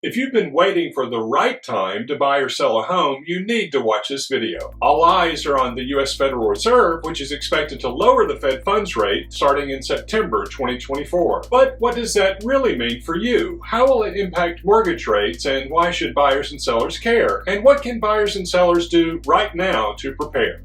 If you've been waiting for the right time to buy or sell a home, you need to watch this video. All eyes are on the U.S. Federal Reserve, which is expected to lower the Fed funds rate starting in September 2024. But what does that really mean for you? How will it impact mortgage rates, and why should buyers and sellers care? And what can buyers and sellers do right now to prepare?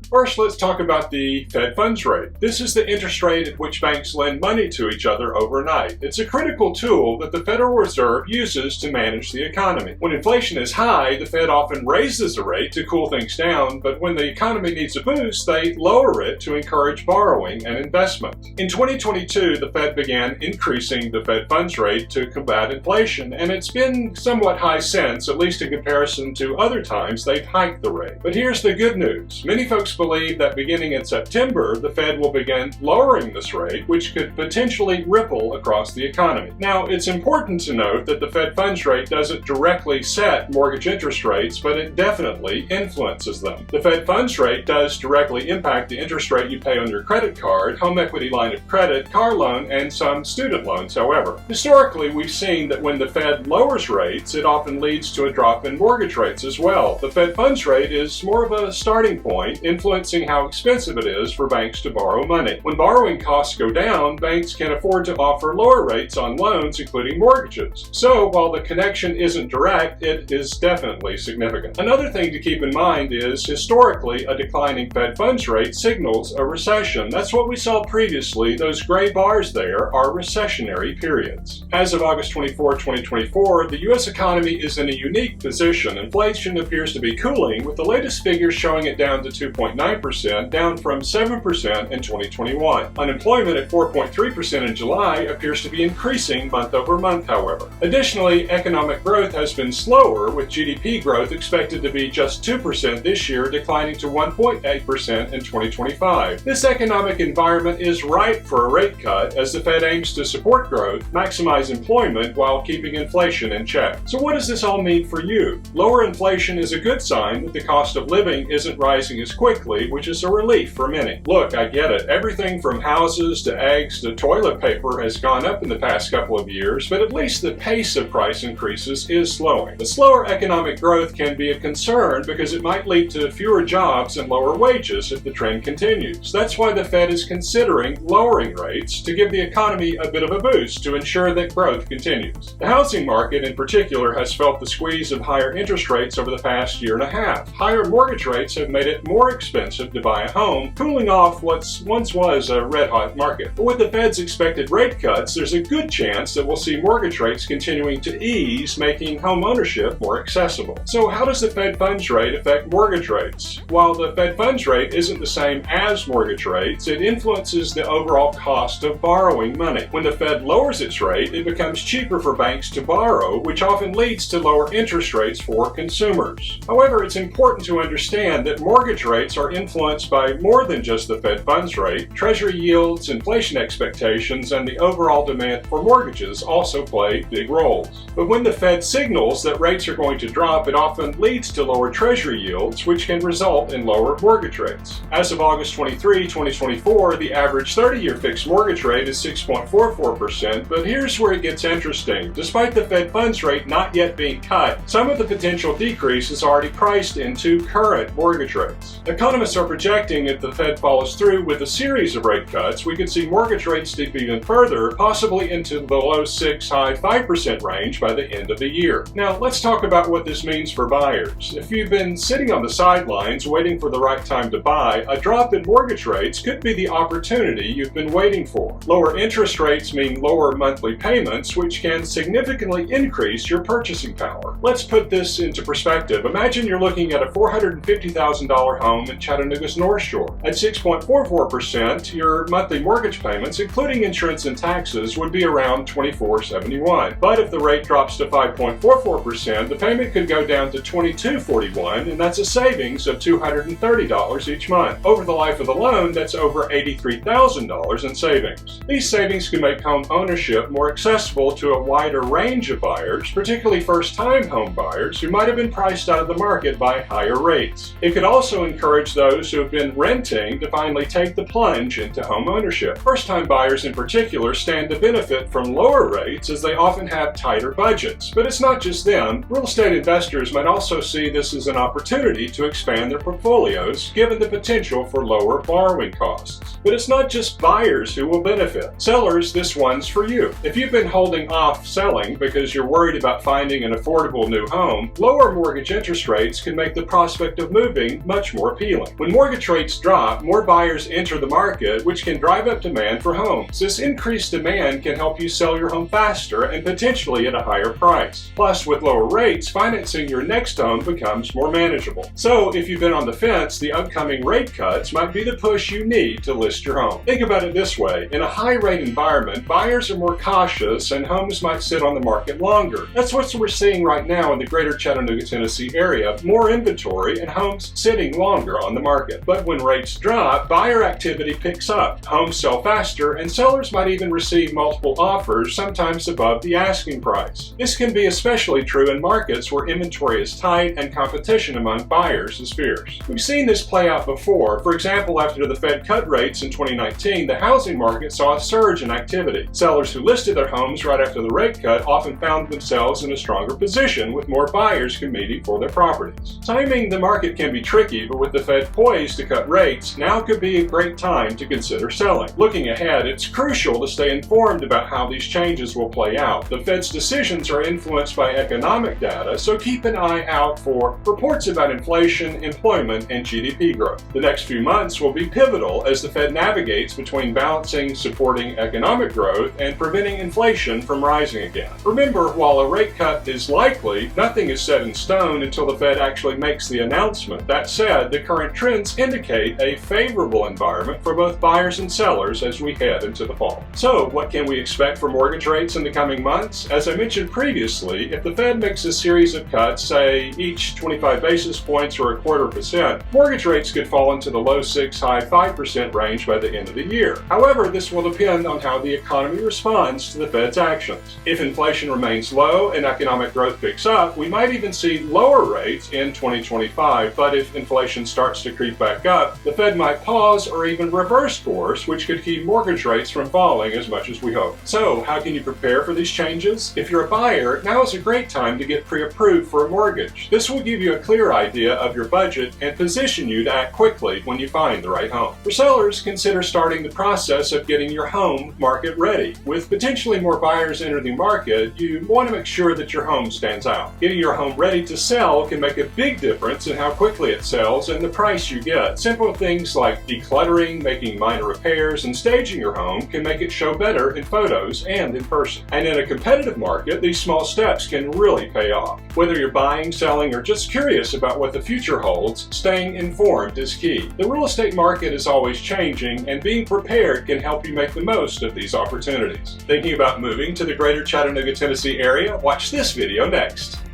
First, let's talk about the Fed funds rate. This is the interest rate at which banks lend money to each other overnight. It's a critical tool that the Federal Reserve uses to manage the economy. When inflation is high, the Fed often raises the rate to cool things down, but when the economy needs a boost, they lower it to encourage borrowing and investment. In 2022, the Fed began increasing the Fed funds rate to combat inflation, and it's been somewhat high since, at least in comparison to other times they've hiked the rate. But here's the good news. Many folks believe that beginning in September, the Fed will begin lowering this rate, which could potentially ripple across the economy. Now, it's important to note that the Fed funds rate doesn't directly set mortgage interest rates, but it definitely influences them. The Fed funds rate does directly impact the interest rate you pay on your credit card, home equity line of credit, car loan, and some student loans, however. Historically, we've seen that when the Fed lowers rates, it often leads to a drop in mortgage rates as well. The Fed funds rate is more of a starting point, influencing how expensive it is for banks to borrow money. When borrowing costs go down, banks can afford to offer lower rates on loans, including mortgages. So while the connection isn't direct, it is definitely significant. Another thing to keep in mind is, historically, a declining Fed funds rate signals a recession. That's what we saw previously. Those gray bars there are recessionary periods. As of August 24, 2024, the U.S. economy is in a unique position. Inflation appears to be cooling, with the latest figures showing it down to 2.9%, down from 7% in 2021. Unemployment at 4.3% in July appears to be increasing month over month, however. Additionally, economic growth has been slower, with GDP growth expected to be just 2% this year, declining to 1.8% in 2025. This economic environment is ripe for a rate cut as the Fed aims to support growth, maximize employment, while keeping inflation in check. So what does this all mean for you? Lower inflation is a good sign that the cost of living isn't rising as quickly, which is a relief for many. Look, I get it. Everything from houses to eggs to toilet paper has gone up in the past couple of years, but at least the pace of price increases is slowing. The slower economic growth can be a concern because it might lead to fewer jobs and lower wages if the trend continues. That's why the Fed is considering lowering rates to give the economy a bit of a boost to ensure that growth continues. The housing market in particular has felt the squeeze of higher interest rates over the past year and a half. Higher mortgage rates have made it more expensive to buy a home, cooling off what once was a red-hot market. But with the Fed's expected rate cuts, there's a good chance that we'll see mortgage rates continuing to ease, making home ownership more accessible. So how does the Fed funds rate affect mortgage rates? While the Fed funds rate isn't the same as mortgage rates, it influences the overall cost of borrowing money. When the Fed lowers its rate, it becomes cheaper for banks to borrow, which often leads to lower interest rates for consumers. However, it's important to understand that mortgage rates are influenced by more than just the Fed funds rate. Treasury yields, inflation expectations, and the overall demand for mortgages also play big roles. But when the Fed signals that rates are going to drop, it often leads to lower Treasury yields, which can result in lower mortgage rates. As of August 23, 2024, the average 30-year fixed mortgage rate is 6.44%, but here's where it gets interesting. Despite the Fed funds rate not yet being cut, some of the potential decrease is already priced into current mortgage rates. Economists are projecting if the Fed follows through with a series of rate cuts, we could see mortgage rates dip even further, possibly into the low 6, high 5% range by the end of the year. Now, let's talk about what this means for buyers. If you've been sitting on the sidelines waiting for the right time to buy, a drop in mortgage rates could be the opportunity you've been waiting for. Lower interest rates mean lower monthly payments, which can significantly increase your purchasing power. Let's put this into perspective. Imagine you're looking at a $450,000 home in Chattanooga's North Shore. At 6.44%, your monthly mortgage payments, including insurance and taxes, would be around $24.71. But if the rate drops to 5.44%, the payment could go down to $22.41, and that's a savings of $230 each month. Over the life of the loan, that's over $83,000 in savings. These savings can make home ownership more accessible to a wider range of buyers, particularly first-time home buyers who might have been priced out of the market by higher rates. It could also encourage encourage those who have been renting to finally take the plunge into home ownership. First-time buyers in particular stand to benefit from lower rates as they often have tighter budgets. But it's not just them. Real estate investors might also see this as an opportunity to expand their portfolios, given the potential for lower borrowing costs. But it's not just buyers who will benefit. Sellers, this one's for you. If you've been holding off selling because you're worried about finding an affordable new home, lower mortgage interest rates can make the prospect of moving much more appealing. When mortgage rates drop, more buyers enter the market, which can drive up demand for homes. This increased demand can help you sell your home faster and potentially at a higher price. Plus, with lower rates, financing your next home becomes more manageable. So, if you've been on the fence, the upcoming rate cuts might be the push you need to list your home. Think about it this way. In a high-rate environment, buyers are more cautious and homes might sit on the market longer. That's what we're seeing right now in the greater Chattanooga, Tennessee area. More inventory and homes sitting longer on the market. But when rates drop, buyer activity picks up. Homes sell faster and sellers might even receive multiple offers, sometimes above the asking price. This can be especially true in markets where inventory is tight and competition among buyers is fierce. We've seen this play out before. For example, after the Fed cut rates in 2019, the housing market saw a surge in activity. Sellers who listed their homes right after the rate cut often found themselves in a stronger position, with more buyers competing for their properties. Timing the market can be tricky, but with the Fed poised to cut rates, now could be a great time to consider selling. Looking ahead, it's crucial to stay informed about how these changes will play out. The Fed's decisions are influenced by economic data, so keep an eye out for reports about inflation, employment, and GDP growth. The next few months will be pivotal as the Fed navigates between balancing supporting economic growth and preventing inflation from rising again. Remember, while a rate cut is likely, nothing is set in stone until the Fed actually makes the announcement. That said, the current trends indicate a favorable environment for both buyers and sellers as we head into the fall. So, what can we expect for mortgage rates in the coming months? As I mentioned previously, if the Fed makes a series of cuts, say each 25 basis points or 0.25%, mortgage rates could fall into the low 6, high 5% range by the end of the year. However, this will depend on how the economy responds to the Fed's actions. If inflation remains low and economic growth picks up, we might even see lower rates in 2025, but if inflation starts to creep back up, the Fed might pause or even reverse course, which could keep mortgage rates from falling as much as we hope. So, how can you prepare for these changes? If you're a buyer, now is a great time to get pre-approved for a mortgage. This will give you a clear idea of your budget and position you to act quickly when you find the right home. For sellers, consider starting the process of getting your home market ready. With potentially more buyers entering the market, you want to make sure that your home stands out. Getting your home ready to sell can make a big difference in how quickly it sells and the price you get. Simple things like decluttering, making minor repairs, and staging your home can make it show better in photos and in person. And in a competitive market, these small steps can really pay off. Whether you're buying, selling, or just curious about what the future holds, staying informed is key. The real estate market is always changing, and being prepared can help you make the most of these opportunities. Thinking about moving to the greater Chattanooga, Tennessee area? Watch this video next.